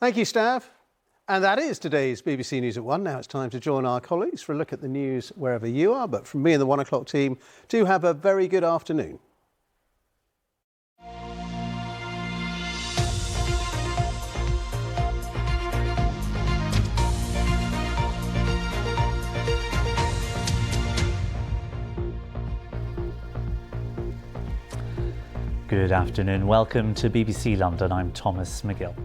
Thank you, Stav. And that is today's BBC News at 1. Now it's time to join our colleagues for a look at the news wherever you are. But from me and the 1 o'clock team, do have a very good afternoon. Good afternoon. Welcome to BBC London. I'm Thomas Magill.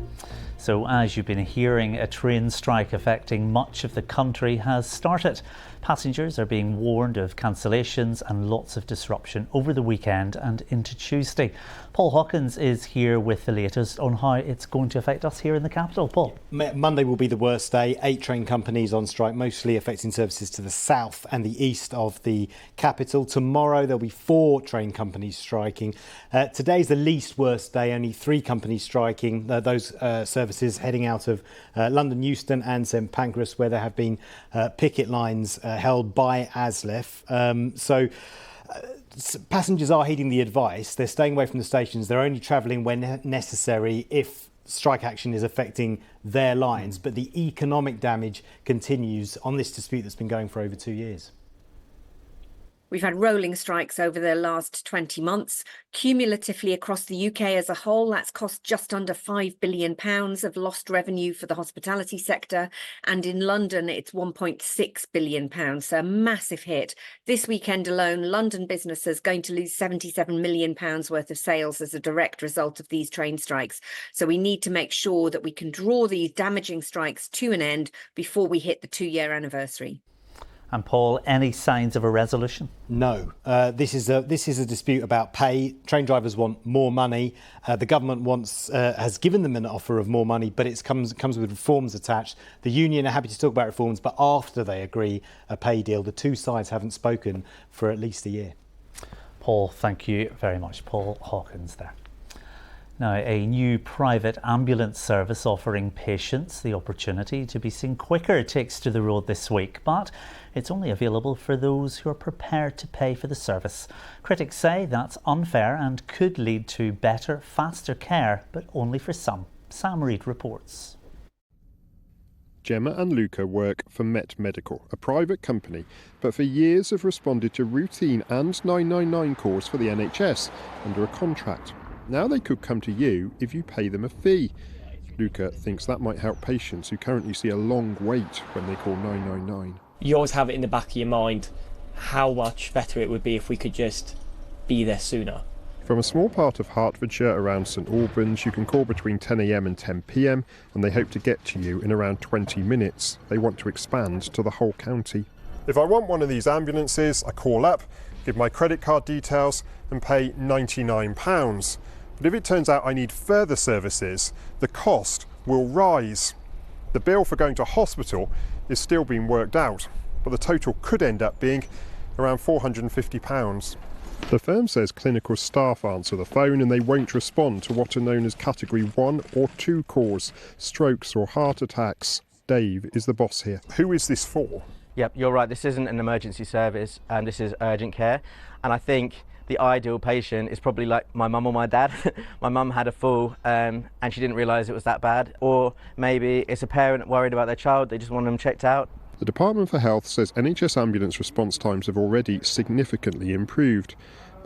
So as you've been hearing, a train strike affecting much of the country has started. Passengers are being warned of cancellations and lots of disruption over the weekend and into Tuesday. Paul Hawkins is here with the latest on how it's going to affect us here in the capital. Paul. Monday will be the worst day. 8 train companies on strike, mostly affecting services to the south and the east of the capital. Tomorrow there'll be 4 train companies striking. Today's the least worst day, only 3 companies striking. Those services heading out of London Euston and St Pancras, where there have been picket lines held by ASLEF. Passengers are heeding the advice. They're staying away from the stations. They're only travelling when necessary if strike action is affecting their lines. But the economic damage continues on this dispute that's been going for over 2 years. We've had rolling strikes over the last 20 months. Cumulatively across the UK as a whole, that's cost just under £5 billion of lost revenue for the hospitality sector. And in London, it's £1.6 billion. So a massive hit. This weekend alone, London businesses going to lose £77 million worth of sales as a direct result of these train strikes. So we need to make sure that we can draw these damaging strikes to an end before we hit the 2-year anniversary. And Paul, any signs of a resolution? No. This is a dispute about pay. Train drivers want more money. The government has given them an offer of more money, but it comes with reforms attached. The union are happy to talk about reforms, but after they agree a pay deal. The two sides haven't spoken for at least a year. Paul, thank you very much. Paul Hawkins there. Now, a new private ambulance service offering patients the opportunity to be seen quicker takes to the road this week, but it's only available for those who are prepared to pay for the service. Critics say that's unfair and could lead to better, faster care, but only for some. Sam Reid reports. Gemma and Luca work for Met Medical, a private company, but for years have responded to routine and 999 calls for the NHS under a contract. Now they could come to you if you pay them a fee. Luca thinks that might help patients who currently see a long wait when they call 999. You always have it in the back of your mind how much better it would be if we could just be there sooner. From a small part of Hertfordshire around St Albans, you can call between 10 a.m. and 10 p.m. and they hope to get to you in around 20 minutes. They want to expand to the whole county. If I want one of these ambulances, I call up, give my credit card details and pay £99. But if it turns out I need further services, the cost will rise. The bill for going to hospital is still being worked out, but the total could end up being around £450. The firm says clinical staff answer the phone and they won't respond to what are known as Category 1 or 2 calls, strokes or heart attacks. Dave is the boss here. Who is this for? Yep, you're right. This isn't an emergency service, and this is urgent care. And I think the ideal patient is probably like my mum or my dad. My mum had a fall and she didn't realise it was that bad. Or maybe it's a parent worried about their child, they just want them checked out. The Department for Health says NHS ambulance response times have already significantly improved.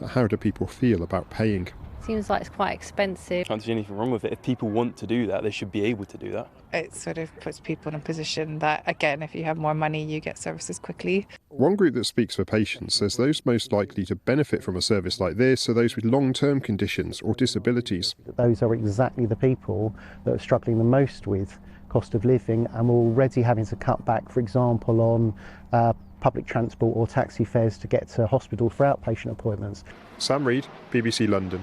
But how do people feel about paying? Seems like it's quite expensive. I don't see anything wrong with it. If people want to do that, they should be able to do that. It sort of puts people in a position that, again, if you have more money, you get services quickly. One group that speaks for patients says those most likely to benefit from a service like this are those with long-term conditions or disabilities. Those are exactly the people that are struggling the most with cost of living and are already having to cut back, for example, on public transport or taxi fares to get to hospital for outpatient appointments. Sam Reid, BBC London.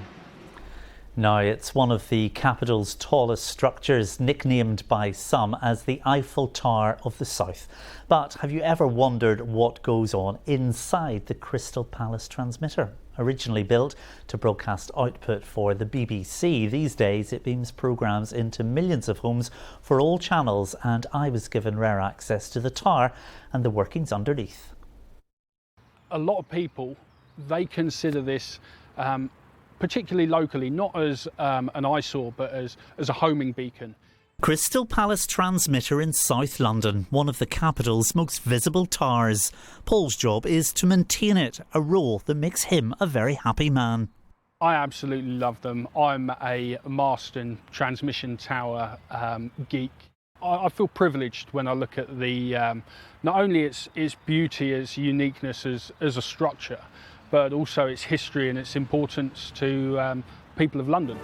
Now, it's one of the capital's tallest structures, nicknamed by some as the Eiffel Tower of the South. But have you ever wondered what goes on inside the Crystal Palace transmitter? Originally built to broadcast output for the BBC, these days it beams programmes into millions of homes for all channels, and I was given rare access to the tower and the workings underneath. A lot of people, they consider this particularly locally, not as an eyesore, but as a homing beacon. Crystal Palace transmitter in South London, one of the capital's most visible towers. Paul's job is to maintain it, a role that makes him a very happy man. I absolutely love them. I'm a Marston transmission tower geek. I feel privileged when I look at the not only its beauty, its uniqueness as a structure, but also its history and its importance to people of London.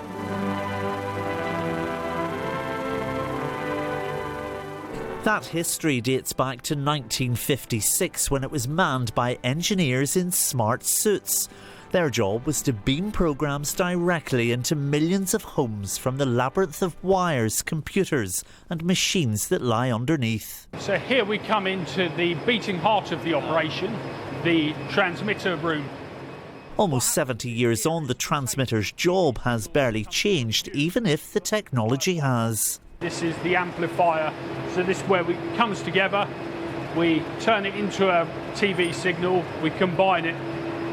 That history dates back to 1956 when it was manned by engineers in smart suits. Their job was to beam programmes directly into millions of homes from the labyrinth of wires, computers and machines that lie underneath. So here we come into the beating heart of the operation, the transmitter room. Almost 70 years on, the transmitter's job has barely changed, even if the technology has. This is the amplifier, so this is where it comes together, we turn it into a TV signal, we combine it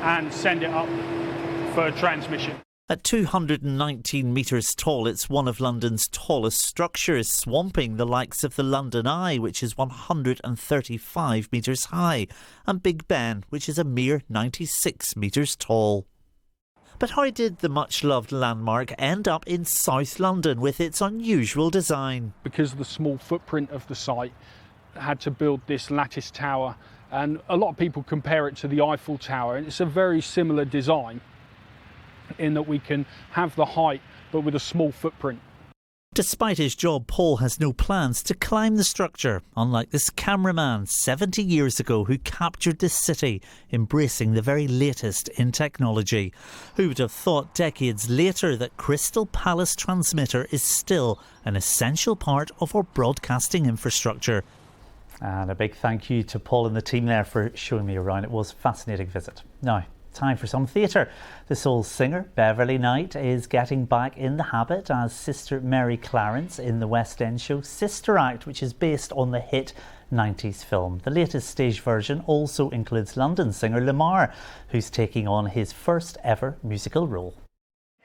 and send it up for transmission. At 219 metres tall, it's one of London's tallest structures, swamping the likes of the London Eye, which is 135 metres high, and Big Ben, which is a mere 96 metres tall. But how did the much-loved landmark end up in South London with its unusual design? Because of the small footprint of the site, had to build this lattice tower, and a lot of people compare it to the Eiffel Tower, and it's a very similar design in that we can have the height but with a small footprint. Despite his job, Paul has no plans to climb the structure, unlike this cameraman 70 years ago who captured this city, embracing the very latest in technology. Who would have thought decades later that Crystal Palace transmitter is still an essential part of our broadcasting infrastructure? And a big thank you to Paul and the team there for showing me around. It was a fascinating visit. Now, time for some theatre. The soul singer Beverly Knight is getting back in the habit as Sister Mary Clarence in the West End show Sister Act, which is based on the hit 90s film. The latest stage version also includes London singer Lamar, who's taking on his first ever musical role.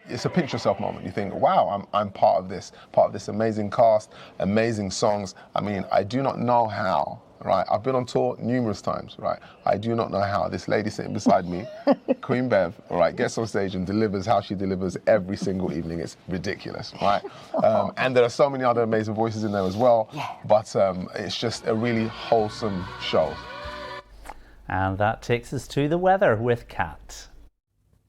It's a pinch yourself moment. You think, wow, I'm part of this amazing cast, amazing songs. I mean, I do not know how, right? I've been on tour numerous times, right? I do not know how this lady sitting beside me, Queen Bev, all right, gets on stage and delivers how she delivers every single evening. It's ridiculous, right? And there are so many other amazing voices in there as well, but it's just a really wholesome show. And that takes us to the weather with Kat.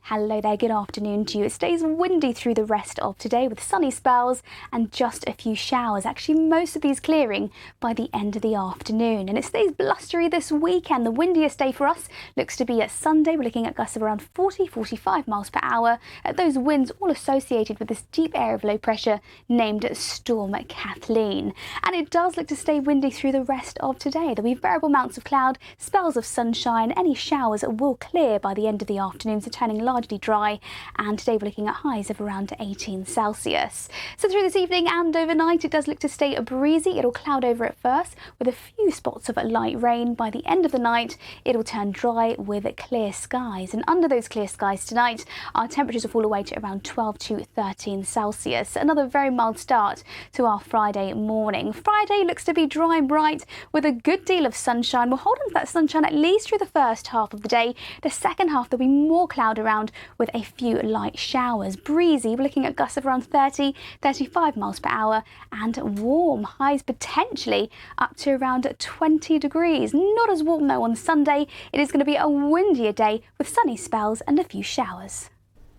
Hello there, good afternoon to you. It stays windy through the rest of today with sunny spells and just a few showers. Actually, most of these clearing by the end of the afternoon. And it stays blustery this weekend. The windiest day for us looks to be at Sunday. We're looking at gusts of around 40-45 miles per hour. Those winds all associated with this deep area of low pressure named Storm Kathleen. And it does look to stay windy through the rest of today. There'll be variable amounts of cloud, spells of sunshine. Any showers will clear by the end of the afternoon, so turning largely dry, and today we're looking at highs of around 18 Celsius. So through this evening and overnight it does look to stay breezy. It'll cloud over at first with a few spots of light rain. By the end of the night it'll turn dry with clear skies, and under those clear skies tonight our temperatures will fall away to around 12 to 13 Celsius. Another very mild start to our Friday morning. Friday looks to be dry and bright with a good deal of sunshine. We'll hold on to that sunshine at least through the first half of the day. The second half there'll be more cloud around with a few light showers. Breezy, we're looking at gusts of around 30-35 miles per hour, and warm, highs potentially up to around 20 degrees. Not as warm though on Sunday. It is going to be a windier day with sunny spells and a few showers.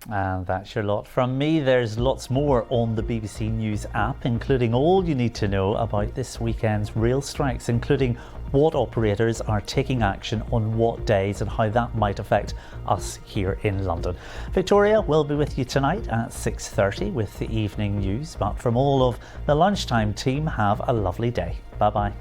And that's your lot from me. There's lots more on the BBC News app, including all you need to know about this weekend's rail strikes, including what operators are taking action on what days and how that might affect us here in London. Victoria will be with you tonight at 6:30 with the evening news, but from all of the lunchtime team, have a lovely day. Bye bye.